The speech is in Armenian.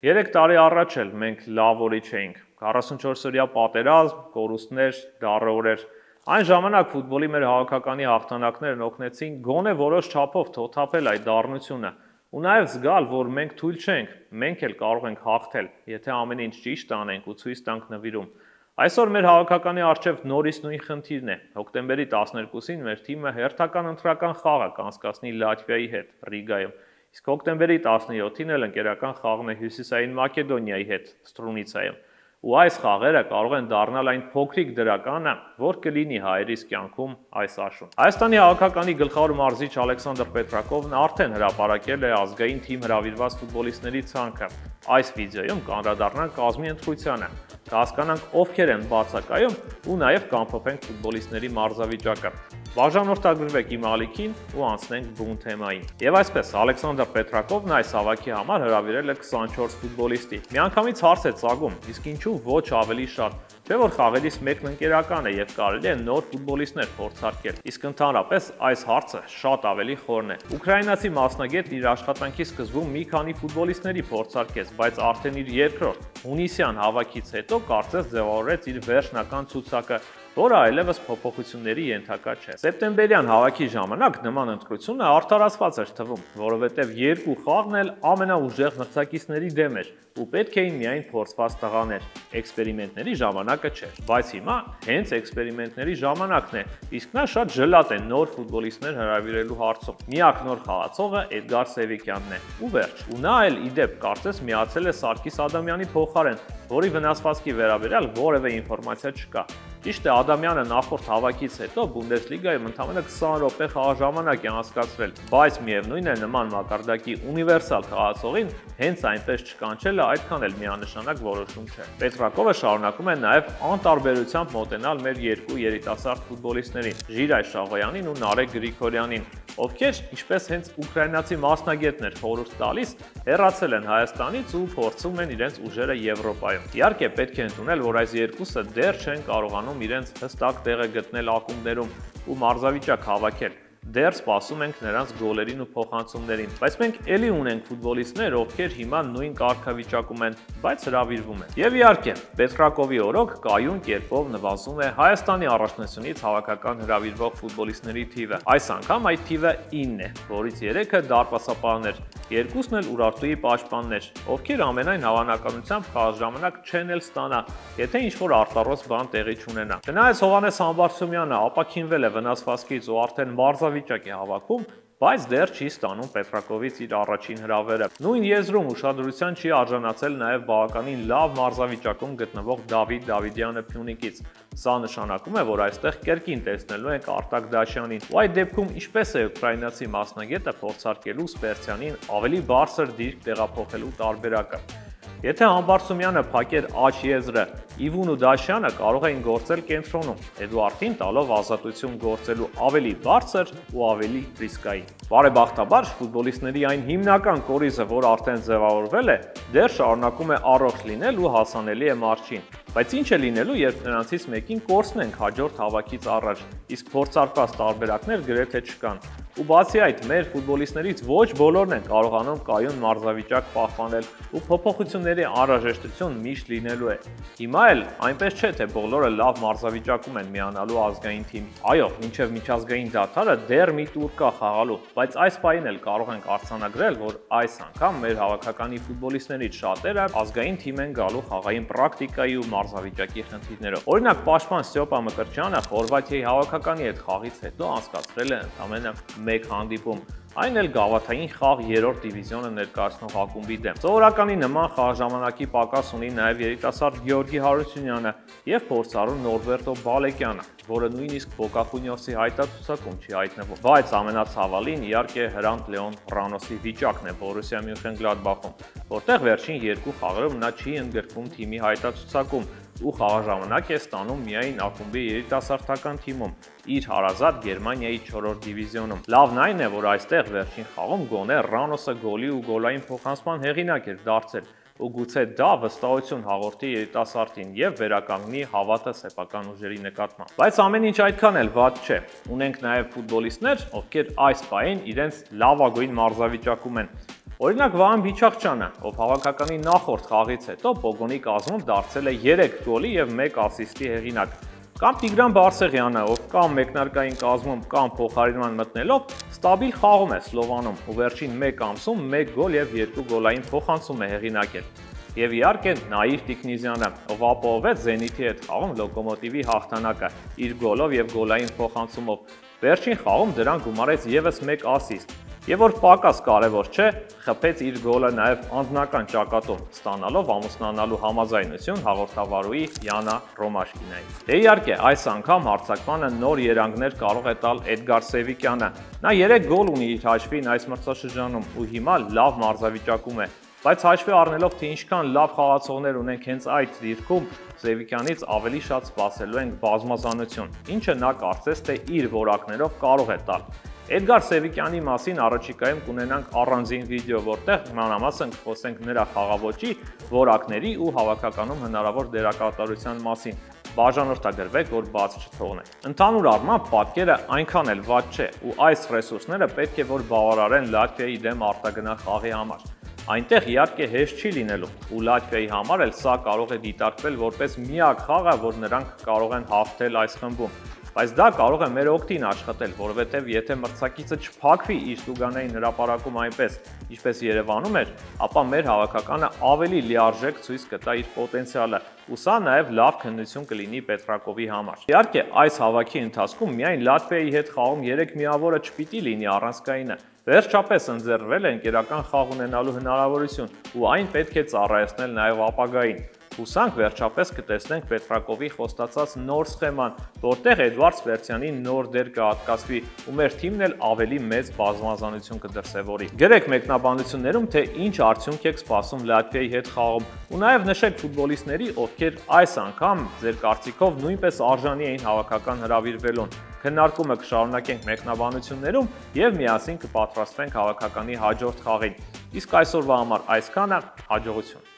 3 տարի առաջ էլ մենք լավ օրի չէինք։ 44-օրյա պատերազմ, կորուստներ, դառը օրեր։ Այն ժամանակ ֆուտբոլի մեր հավաքականի հաղթանակներն օգնեցին գոնե որոշ չափով թոթափել այդ դառնությունը ու նաև զգալ, որ մենք թույլ չենք, մենք էլ կարող ենք հաղթել, եթե ամեն ինչ ճիշտ անենք ու ցույց տանք նվիրում։ Այսօր մեր հավաքականի առջև նորից նույն խնդիրն է։ Հոկտեմբերի 12-ին մեր թիմը հերթական ընտրական խաղ կանցկացնի Լատվիայի հետ Ռիգայում։ Իսկ հոկտեմբերի 17-ին էլ ընկերական խաղն է Հյուսիսային Մակեդոնիայի հետ Ստրունիցայում։ Ու այս խաղերը կարող են դառնալ այն փոքրիկ դրականը, որ կլինի հայերիս կյանքում այս աշուն։ Հայաստանի հավաքականի գլխավոր մարզիչ Ալեքսանդր Պետրակովն արդեն հրապարակել է ազգային թիմ հրավիրված ֆուտբոլիստների ցանկը։ Այս վիդեոյում կանդրադառնանք կազմի ընտրությանը, կհասկանանք ովքեր են բացակայում ու նաև կամփոփենք ֆուտբոլիստների մարզավիճակը։ Բաժանորդագրվեք իմ ալիքին ու անցնենք բուն թեմային։ Եվ այսպես, Ալեքսանդր Պետրակովն այս հավաքի համար հրավիրել է 24 ֆուտբոլիստի։ Միանգամից հարց է ծագում, իսկ ինչու ոչ ավելի շատ։ Չէ՞ որ խաղերից մեկն ընկերական է եւ կարելի է նոր ֆուտբոլիստներ փորձարկել։ Իսկ ընդհանրապես այս հարցը շատ ավելի խորն է։ Ուկրաինացի մասնագետն իր աշխատանքի սկզբում մի քանի ֆուտբոլիստների փորձարկեց, բայց արդեն իր երկրորդ հունիսյան հավաքից հետո կարծես ձևավորեց իր վերջնական ցուցակը, որը այլևս փոփոխությունների ենթակա չէ։ Սեպտեմբերյան հավաքի ժամանակ նման ընտրությունը արդարացված էր թվում, որովհետև երկու խաղն էլ ամենաուժեղ մրցակիցների դեմ էր ու պետք էին միայն փորձված տղաներ։ Էքսպերիմենտների ժամանակը չէր, բայց հիմա հենց էքսպերիմենտների ժամանակն է, իսկ նա շատ ջլատ է նոր ֆուտբոլիստներ հրավիրելու հարցում։ Միակ նոր խաղացողը Էդգար Սևիկյանն է, ու վերջ։ Ու նա էլ ի դեպ կարծես միացել է Սարգիս Ադամյանի փոխարեն, որի վնասվածքի վերաբերյալ որևէ ինֆորմացիա չկա։ Ճիշտ է, Ադամյանը նախորդ հավաքից հետո Բունդեսլիգայում ընդամենը 20 րոպե խաղաժամանակ է անցկացրել, բայց միևնույն է նման մակարդակի ունիվերսալ խաղացողին հենց այնպես չկանչելը այդքան էլ միանշանակ որոշում չէ։ Պետրակովը շարունակում է նաև անտարբերությամբ մոտենալ մեր երկու երիտասարդ ֆուտբոլիստներին՝ Ժիրայ Շաղոյանին ու Նարեկ Գրիգորյանին, ովքեր, ինչպես հենց ուկրաինացի մասնագետն էր խորհուրդ տալիս, հեռացել են Հայաստանից ու փորձում են իրենց ուժերը Եվրոպայում։ Իհարկե, պետք է ընդունել, որ այս երկուսը դեռ չեն կարողանում իրենց հստակ տեղը գտնել ակումբներում ու մարզավիճակ հավաքել։ Դեռ սպասում ենք նրանց գոլերին ու փոխանցումներին, բայց մենք ելի ունենք ֆուտբոլիստներ, ովքեր հիմա նույն կարգավիճակում են, բայց հրավիրվում են։ Եվ իհարկե, Պետրակովի օրոք կայուն կերպով նվազում է Հայաստանի առաջնությունից հավաքական հրավիրվող ֆուտբոլիստների թիվը։ Այս անգամ այդ թիվը 9 է, որից 3-ը դարպասապահներ, երկուսն էլ Ուրարտուի պաշտպաններ, ովքեր ամենայն հավանականությամբ խաղաժամանակ չեն էլ ստանա, եթե ինչ-որ արտառոց բան տեղի չունենա։ Չնայած Հովհաննես Համբարձումյանը ապաքինվել է վնասվածքից ու արդեն մարզավիճակ է հավաքում, բայց դեռ չի ստանում Պետրակովից իր առաջին հրավերը։ Նույն եզրում ուշադրության չի արժանացել նաև բավականին լավ մարզավիճակում գտնվող Դավիթ Դավիթյանը Փյունիկից։ Սա նշանակում է, որ այստեղ կերկին տեսնելու ենք Արտակ Դաշյանին։ Ու այդ դեպքում ինչպես է ուկրաինացի մասնագետը փորձարկելու Սպերցյանին ավելի բարձր դիրք տեղափոխելու տարբերակը։ Եթե Համբարձումյանը փակեր աջ եզրը, Իվուն ու Դաշյանը կարող էին գործել կենտրոնում, Էդուարդին տալով ազատություն գործելու ավելի բարձր ու ավելի ռիսկային։ Բարեբախտաբար, ֆուտբոլիստների այն հիմնական կորիզը, որ արդեն ձևավորվել է, դեռ շարունակում է առողջ լինել ու հասանելի է մարզչին։ Բայց ինչ է լինելու, երբ նրանցից մեկին կորցնենք հաջորդ հավաքից առաջ, իսկ փորձարկված տարբերակներ գրեթե չկան։ Ու բացի այդ, մեր ֆուտբոլիստներից ոչ բոլորն են կարողանում կայուն մարզավիճակ պահպանել ու փոփոխությունների անհրաժեշտություն միշտ լինելու է։ Հիմա էլ այնպես չէ, թե բոլորը լավ մարզավիճակում են միանալու ազգային թիմի։ Այո, մինչև միջազգային դադարը դեռ մի տուր կա խաղալու, բայց այս պահին էլ կարող ենք արձանագրել, որ այս անգամ մեր հավաքականի ֆուտբոլիստներից շատերը ազգային թիմ են գալու խաղային պրակտիկայի ու մարզավիճակի խնդիրներով։ Օրինակ, պաշտպան Ստյոպա Մկրտչյանը Խորվաթիայի հավաքականի հետ խաղից հետո անցկացրել է ընդամենը մեկ հանդիպում, այն էլ գավաթային խաղ 3-րդ դիվիզիոնը ներկայացնող ակումբի դեմ։ Սովորականի նման խաղաժամանակի պակաս ունի նաև երիտասարդ Գեորգի Հարությունյանը եւ փորձառու Նորբերտո Բալեկյանը, որը նույնիսկ Բոկախունիովսի հայտարարությունում չի հայտնվում։ Բայց ամենացավալին իհարկե Հրանտ Լեոն Ռանոսի վիճակն է Բորուսիա Մյունխեն-Գլադբախում, որտեղ վերջին երկու խաղերում նա չի ընդգրկվում թիմի հայտարարությունում ու խաղաժամանակ է ստանում միայն ակումբի երիտասարդական թիմում, իր հարազատ Գերմանիայի 4-րդ դիվիզիոնում։ Լավն այն է, որ այստեղ վերջին խաղում գոնե Ռանոսը գոլի ու գոլային փոխանցման հեղինակ էր դարձել, ու գուցե դա վստահություն հաղորդի երիտասարդին եւ վերականգնի հավատը սեփական ուժերի նկատմամբ։ Բայց ամեն ինչ այդքան էլ վատ չէ։ Ունենք նաեւ ֆուտբոլիստներ, ովքեր այս պահին իրենց լավագույն մարզավիճակում են։ Օրինակ Վահան Բիչախչյանը, ով հավաքականի նախորդ խաղից հետո Պոգոնի կազմում դարձել է 3 գոլի եւ 1 ասիստի հեղինակ։ Կամ Տիգրան Բարսեղյանը, ով կամ մեկնարկային կազմում, կամ փոխարինման մտնելով ստաբիլ խաղում է Սլովանում ու վերջին 1 ամսում 1 գոլ եւ 2 գոլային փոխանցում է հեղինակել։ Եվ իհարկե Նաիր Տիկնիզյանը, ով ապահովեց Զենիթի հետ խաղում Լոկոմոտիվի հաղթանակը իր գոլով եւ գոլային փոխանցումով։ Վերջին խաղում դրան գումարեց եւս 1 ասիստ։ Եվ որ պակաս կարևոր չէ, խփեց իր գոլը նաև անձնական ճակատում, ստանալով ամուսնանալու համաձայնություն հաղորդավարուհի Յանա Ռոմաշկինայից։ Դե իհարկե, այս անգամ հարձակմանը նոր երանգներ կարող է տալ Էդգար Սևիկյանը։ Նա 3 գոլ ունի իր հաշվին այս մրցաշրջանում ու հիմա լավ մարզավիճակում է։ Բայց հաշվի առնելով, թե ինչքան լավ խաղացողներ ունենք հենց այդ դիրքում, Սևիկյանից ավելի շատ սպասելու ենք բազմազանություն, ինչը նա կարծես թե իր որակներով կարող է տալ։ Էդգար Սևիկյանի մասին առաջիկայում կունենանք առանձին վիդեո, որտեղ մանրամասն կխոսենք նրա խաղաոճի, որակների ու հավաքականում հնարավոր դերակատարության մասին։ Բաժանորդագրվեք, որ բաց չթողնեք։ Ընդհանուր առմամբ պատկերը այնքան էլ վատ չէ, ու այս ռեսուրսները պետք է որ բավարարեն Լատվիայի դեմ արտագնա խաղի համար։ Այնտեղ իհարկե հեշտ չի լինելու, ու Լատվիայի համար էլ սա կարող է դիտարկվել որպես միակ խաղը, որ նրանք կարող են հաղթել այս խմբում։ Բայց դա կարող է մեր օգտին աշխատել, որովհետև եթե մրցակիցը չփակվի իր Ստուգանային հրապարակում այնպես, ինչպես Երևանում էր, ապա մեր հավաքականը ավելի լիարժեք ցույց կտա իր պոտենցիալը, ու սա նաև լավ քննություն կլինի Պետրակովի համար։ Իհարկե, այս հավաքի ընթացքում միայն Լատվիայի հետ խաղում 3 միավորը չպիտի լինի առանցքայինը։ Վերջապես ընձեռվել է ընկերական խաղ ունենալու հնարավորություն, ու այն պետք է ծառայեցնել նաև ապագային։ Հուսանք վերջապես կտեսնենք Պետրակովի խոստացած նոր սխեման, որտեղ Էդվարդ Սվերցյանի նոր դեր կհատկացվի ու մեր թիմն էլ ավելի մեծ բազմազանություն կդրսևորի։ Գրեք մեկնաբանություններում, թե ինչ արդյունք եք սպասում Լատվիայի հետ խաղում, ու նաև նշեք ֆուտբոլիստների, ովքեր այս անգամ ձեր կարծիքով նույնպես արժանի էին հավաքական հրավիրվելուն։ Քննարկումը կշարունակենք մեկնաբանություններում եւ միասին կպատրաստվենք հավաքականի հաջորդ խաղին։ Իսկ այսօրվա համար այսքանը, հաջողություն։